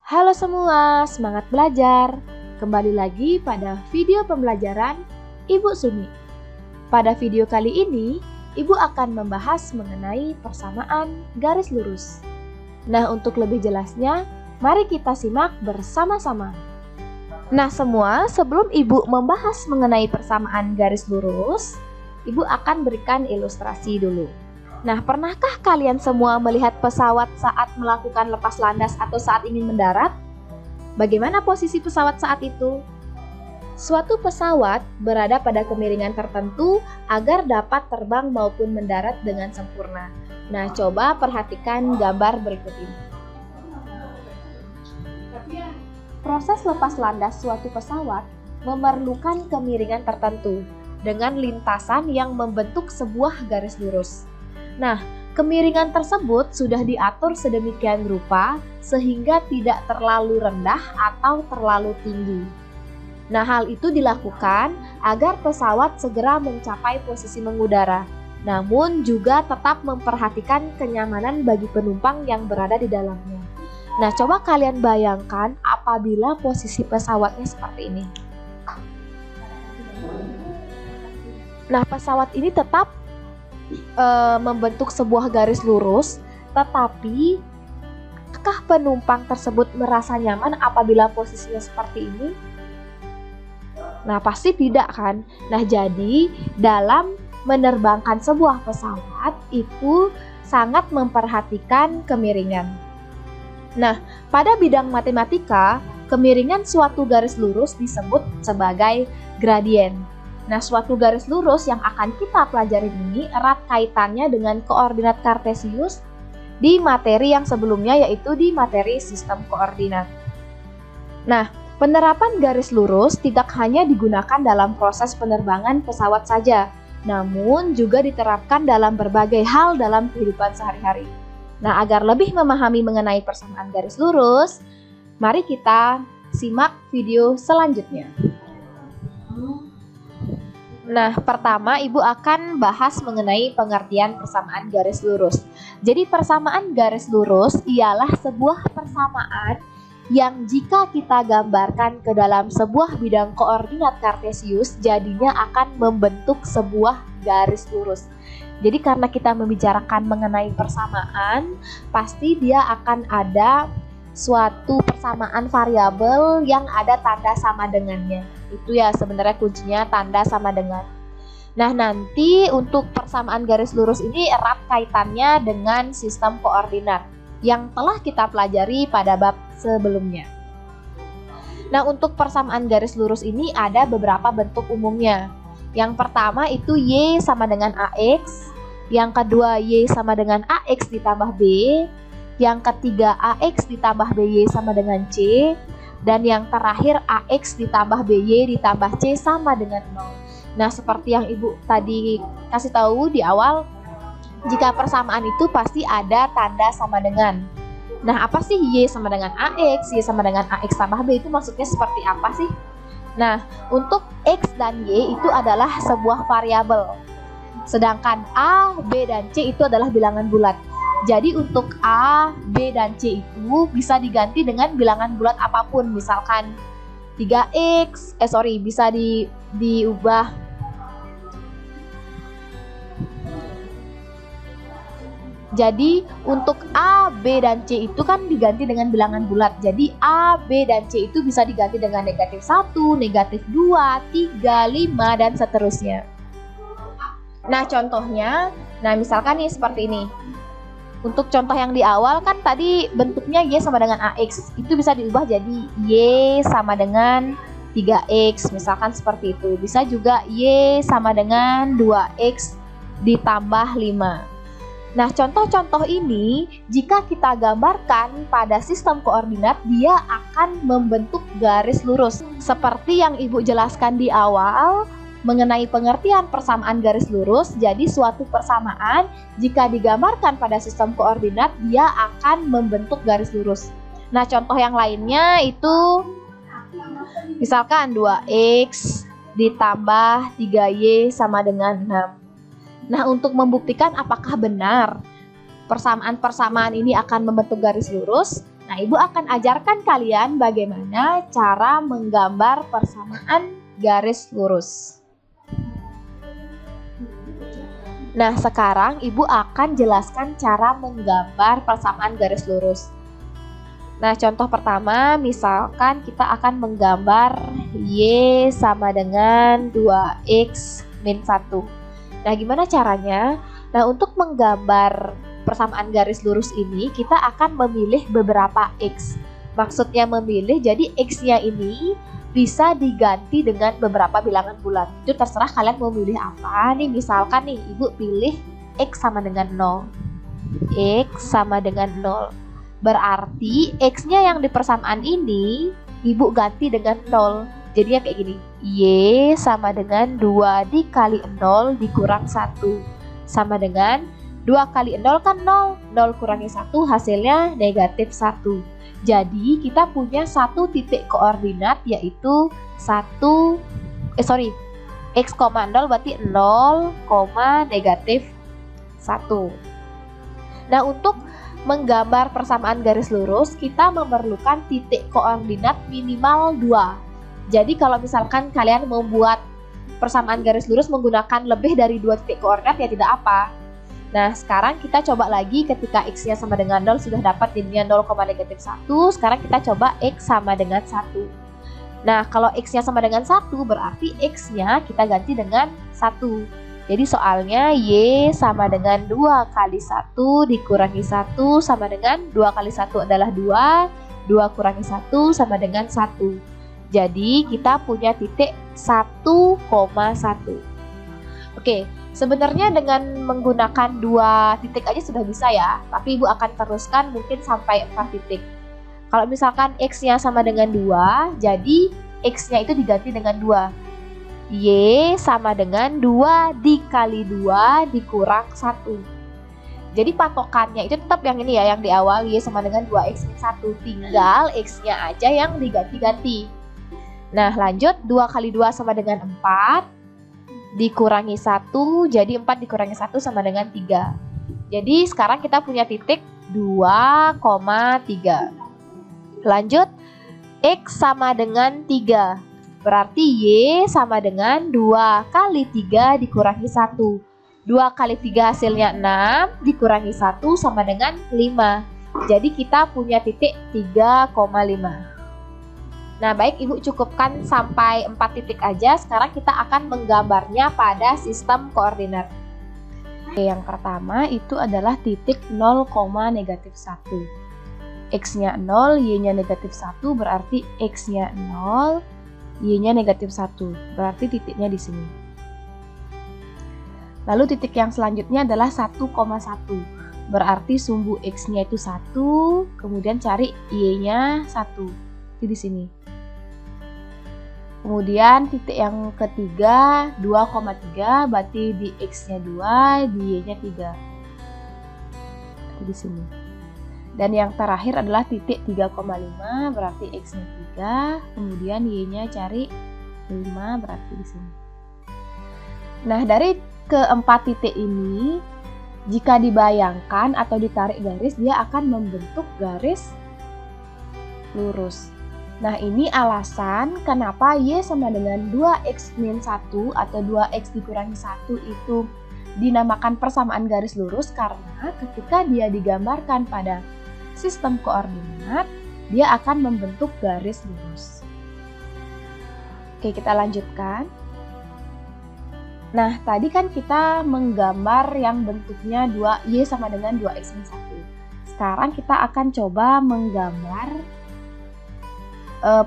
Halo semua, semangat belajar. Kembali lagi pada video pembelajaran Ibu Sumi. Pada video kali ini, Ibu akan membahas mengenai persamaan garis lurus. Nah, untuk lebih jelasnya, mari kita simak bersama-sama. Nah, semua, sebelum Ibu membahas mengenai persamaan garis lurus, Ibu akan berikan ilustrasi dulu. Nah, pernahkah kalian semua melihat pesawat saat melakukan lepas landas atau saat ingin mendarat? Bagaimana posisi pesawat saat itu? Suatu pesawat berada pada kemiringan tertentu agar dapat terbang maupun mendarat dengan sempurna. Nah, coba perhatikan gambar berikut ini. Proses lepas landas suatu pesawat memerlukan kemiringan tertentu dengan lintasan yang membentuk sebuah garis lurus. Nah, kemiringan tersebut sudah diatur sedemikian rupa sehingga tidak terlalu rendah atau terlalu tinggi. Nah, hal itu dilakukan agar pesawat segera mencapai posisi mengudara, namun juga tetap memperhatikan kenyamanan bagi penumpang yang berada di dalamnya. Nah, coba kalian bayangkan apabila posisi pesawatnya seperti ini. Nah, pesawat ini tetap membentuk sebuah garis lurus, tetapi apakah penumpang tersebut merasa nyaman apabila posisinya seperti ini? Nah, pasti tidak kan? Nah, jadi dalam menerbangkan sebuah pesawat itu sangat memperhatikan kemiringan. Nah, pada bidang matematika, kemiringan suatu garis lurus disebut sebagai gradien. Nah, suatu garis lurus yang akan kita pelajari ini erat kaitannya dengan koordinat kartesius di materi yang sebelumnya, yaitu di materi sistem koordinat. Nah, penerapan garis lurus tidak hanya digunakan dalam proses penerbangan pesawat saja, namun juga diterapkan dalam berbagai hal dalam kehidupan sehari-hari. Nah, agar lebih memahami mengenai persamaan garis lurus, mari kita simak video selanjutnya. Nah, pertama Ibu akan bahas mengenai pengertian persamaan garis lurus. Jadi persamaan garis lurus ialah sebuah persamaan yang jika kita gambarkan ke dalam sebuah bidang koordinat kartesius, jadinya akan membentuk sebuah garis lurus. Jadi karena kita membicarakan mengenai persamaan, pasti dia akan ada suatu persamaan variabel yang ada tanda sama dengannya. Itu ya sebenarnya kuncinya, tanda sama dengan. Nah, nanti untuk persamaan garis lurus ini erat kaitannya dengan sistem koordinat yang telah kita pelajari pada bab sebelumnya. Nah, untuk persamaan garis lurus ini ada beberapa bentuk umumnya. Yang pertama itu Y sama dengan AX, yang kedua Y sama dengan AX ditambah B, yang ketiga AX ditambah BY sama dengan C, dan yang terakhir AX ditambah BY ditambah C sama dengan 0. Nah, seperti yang Ibu tadi kasih tahu di awal, jika persamaan itu pasti ada tanda sama dengan. Nah, apa sih Y sama dengan AX, Y sama dengan AX tambah B itu maksudnya seperti apa sih? Nah, untuk X dan Y itu adalah sebuah variabel. Sedangkan A, B, dan C itu adalah bilangan bulat. Jadi untuk A, B, dan C itu bisa diganti dengan bilangan bulat apapun. Misalkan 3X, bisa diubah. Jadi untuk A, B, dan C itu kan diganti dengan bilangan bulat. Jadi A, B, dan C itu bisa diganti dengan negatif 1, negatif 2, 3, 5, dan seterusnya. Nah, contohnya, misalkan nih seperti ini. Untuk contoh yang di awal kan tadi bentuknya Y sama dengan AX. Itu bisa diubah jadi Y sama dengan 3X. Misalkan seperti itu. Bisa juga Y sama dengan 2X ditambah 5. Nah, contoh-contoh ini jika kita gambarkan pada sistem koordinat, dia akan membentuk garis lurus. Seperti yang Ibu jelaskan di awal, mengenai pengertian persamaan garis lurus, jadi suatu persamaan jika digambarkan pada sistem koordinat dia akan membentuk garis lurus. Nah, contoh yang lainnya itu misalkan 2X ditambah 3Y sama dengan 6. Nah, untuk membuktikan apakah benar persamaan-persamaan ini akan membentuk garis lurus, Nah, Ibu akan ajarkan kalian bagaimana cara menggambar persamaan garis lurus. Nah, sekarang Ibu akan jelaskan cara menggambar persamaan garis lurus. Nah, contoh pertama, misalkan kita akan menggambar Y sama dengan 2X min 1. Nah, gimana caranya? Nah, untuk menggambar persamaan garis lurus ini, kita akan memilih beberapa X. Maksudnya memilih, jadi X-nya ini bisa diganti dengan beberapa bilangan bulat. Itu terserah kalian mau milih apa. Nih, misalkan nih, Ibu pilih X sama dengan 0. X sama dengan 0. Berarti X-nya yang di persamaan ini, Ibu ganti dengan 0. Jadinya kayak gini. Y sama dengan 2 dikali 0 dikurang 1. Sama dengan 2 kali 0 kan 0. 0 kurangi 1 hasilnya negatif 1. Jadi kita punya satu titik koordinat yaitu X, 0 berarti 0, negatif 1. Nah, untuk menggambar persamaan garis lurus kita memerlukan titik koordinat minimal 2. Jadi kalau misalkan kalian membuat persamaan garis lurus menggunakan lebih dari 2 titik koordinat ya tidak apa. Nah, sekarang kita coba lagi ketika X-nya sama dengan 0 sudah dapat jadinya 0, negatif 1. Sekarang kita coba X sama dengan 1. Nah, kalau X-nya sama dengan 1 berarti X-nya kita ganti dengan 1. Jadi soalnya Y sama dengan 2 kali 1 dikurangi 1 sama dengan 2 kali 1 adalah 2. 2 kurangi 1 sama dengan 1. Jadi kita punya titik 1,1. Oke. Sebenarnya dengan menggunakan 2 titik aja sudah bisa ya, tapi Ibu akan teruskan mungkin sampai 4 titik. Kalau misalkan X-nya sama dengan 2, jadi X-nya itu diganti dengan 2. Y sama dengan 2 dikali 2 dikurang 1. Jadi patokannya itu tetap yang ini ya, yang di awal Y sama dengan 2X min 1. Tinggal X-nya aja yang diganti-ganti. Nah, lanjut 2 kali 2 sama dengan 4. Dikurangi 1, jadi 4 dikurangi 1 sama dengan 3. Jadi sekarang kita punya titik 2,3. Lanjut, X sama dengan 3. Berarti Y sama dengan 2 kali 3 dikurangi 1. 2 kali 3 hasilnya 6, dikurangi 1 sama dengan 5. Jadi kita punya titik 3,5. Nah, baik, Ibu cukupkan sampai 4 titik aja. Sekarang kita akan menggambarnya pada sistem koordinat. Oke, yang pertama itu adalah titik 0, negatif 1. X-nya 0, Y-nya negatif 1, berarti X-nya 0, Y-nya negatif 1. Berarti titiknya di sini. Lalu titik yang selanjutnya adalah 1,1. Berarti sumbu X-nya itu 1, kemudian cari Y-nya 1. Itu di sini. Kemudian titik yang ketiga 2,3, berarti di X-nya 2, di Y-nya 3. Itu di sini. Dan yang terakhir adalah titik 3,5, berarti X-nya 3, kemudian Y-nya cari 5, berarti di sini. Nah, dari keempat titik ini, jika dibayangkan atau ditarik garis, dia akan membentuk garis lurus. Nah, ini alasan kenapa Y sama dengan 2X min 1 atau 2X dikurangi 1 itu dinamakan persamaan garis lurus, karena ketika dia digambarkan pada sistem koordinat, dia akan membentuk garis lurus. Oke, kita lanjutkan. Nah, tadi kan kita menggambar yang bentuknya Y sama dengan 2X min 1. Sekarang kita akan coba menggambar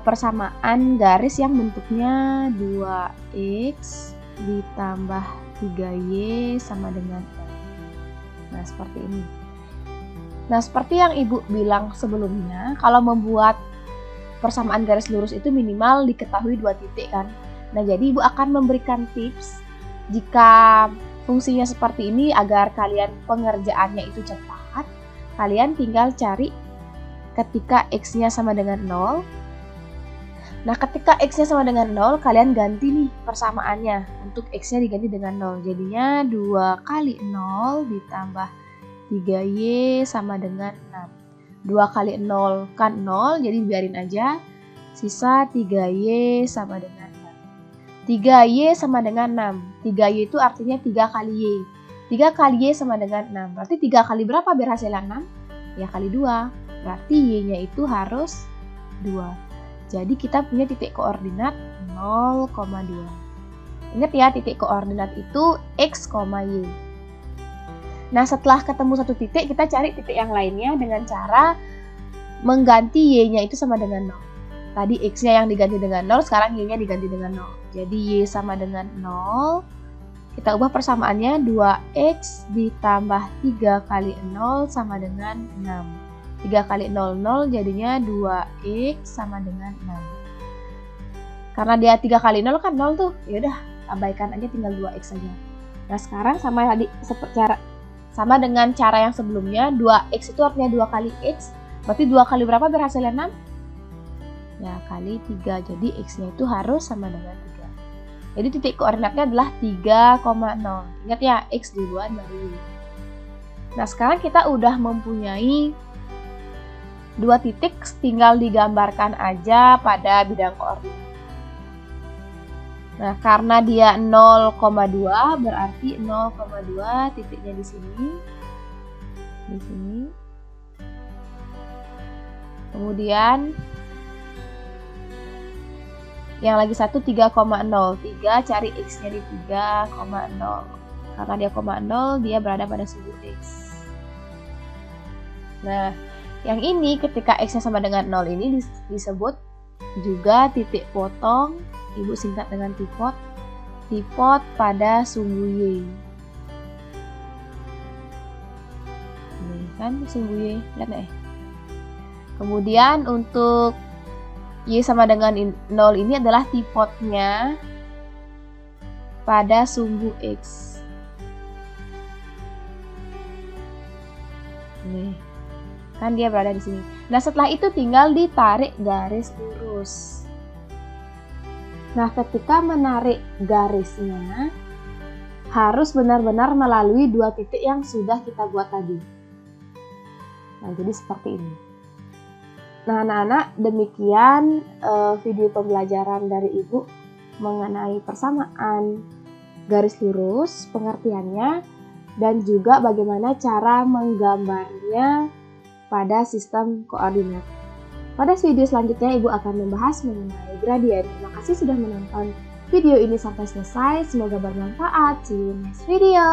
persamaan garis yang bentuknya 2X ditambah 3Y sama dengan 6. Nah, seperti ini. Nah, seperti yang Ibu bilang sebelumnya, kalau membuat persamaan garis lurus itu minimal diketahui 2 titik kan. Nah, jadi Ibu akan memberikan tips jika fungsinya seperti ini agar kalian pengerjaannya itu cepat. Kalian tinggal cari ketika X-nya sama dengan 0. Nah, ketika X-nya sama dengan 0, kalian ganti nih persamaannya. Untuk X-nya diganti dengan 0. Jadinya 2 kali 0 ditambah 3Y sama dengan 6. 2 kali 0 kan 0, jadi biarin aja. Sisa 3Y sama dengan 6. 3Y sama dengan 6. 3Y itu artinya 3 kali Y. 3 kali Y sama dengan 6. Berarti 3 kali berapa biar hasilnya 6? Ya kali 2. Berarti Y-nya itu harus 2. Jadi kita punya titik koordinat 0,2. Ingat ya, titik koordinat itu X, Y. Nah, setelah ketemu satu titik, kita cari titik yang lainnya dengan cara mengganti Y-nya itu sama dengan 0. Tadi X-nya yang diganti dengan 0, sekarang Y-nya diganti dengan 0. Jadi Y sama dengan 0. Kita ubah persamaannya 2X ditambah 3 kali 0 sama dengan 6. 3 kali 0, 0 jadinya 2X sama dengan 6. Karena dia 3 kali 0 kan 0 tuh, yaudah abaikan aja, tinggal 2X saja. Nah, sekarang sama dengan cara yang sebelumnya, 2X itu artinya 2 kali X, berarti 2 kali berapa berhasilnya 6? Ya, kali 3, jadi X-nya itu harus sama dengan 3. Jadi titik koordinatnya adalah 3,0. Ingat ya, X duluan baru Y. Nah, sekarang kita udah mempunyai 2 titik, tinggal digambarkan aja pada bidang koordinat. Nah, karena dia 0,2 berarti 0,2 titiknya di sini. Di sini. Kemudian yang lagi satu 3,0. 3 cari X-nya di 3,0. Karena dia 0, dia berada pada sumbu X. Nah, yang ini ketika X-nya sama dengan 0 ini disebut juga titik potong. Ibu singkat dengan tipot. Tipot pada sumbu Y. Ini kan sumbu Y, lihat nih. Kemudian untuk Y sama dengan 0 ini adalah tipotnya pada sumbu X. Nih, kan dia berada di sini. Nah, setelah itu tinggal ditarik garis lurus. Nah, ketika menarik garisnya harus benar-benar melalui 2 titik yang sudah kita buat tadi. Nah, jadi seperti ini. Nah, anak-anak, demikian video pembelajaran dari Ibu mengenai persamaan garis lurus, pengertiannya, dan juga bagaimana cara menggambarnya pada sistem koordinat. Pada video selanjutnya, Ibu akan membahas mengenai gradien. Terima kasih sudah menonton video ini sampai selesai. Semoga bermanfaat. See you next video.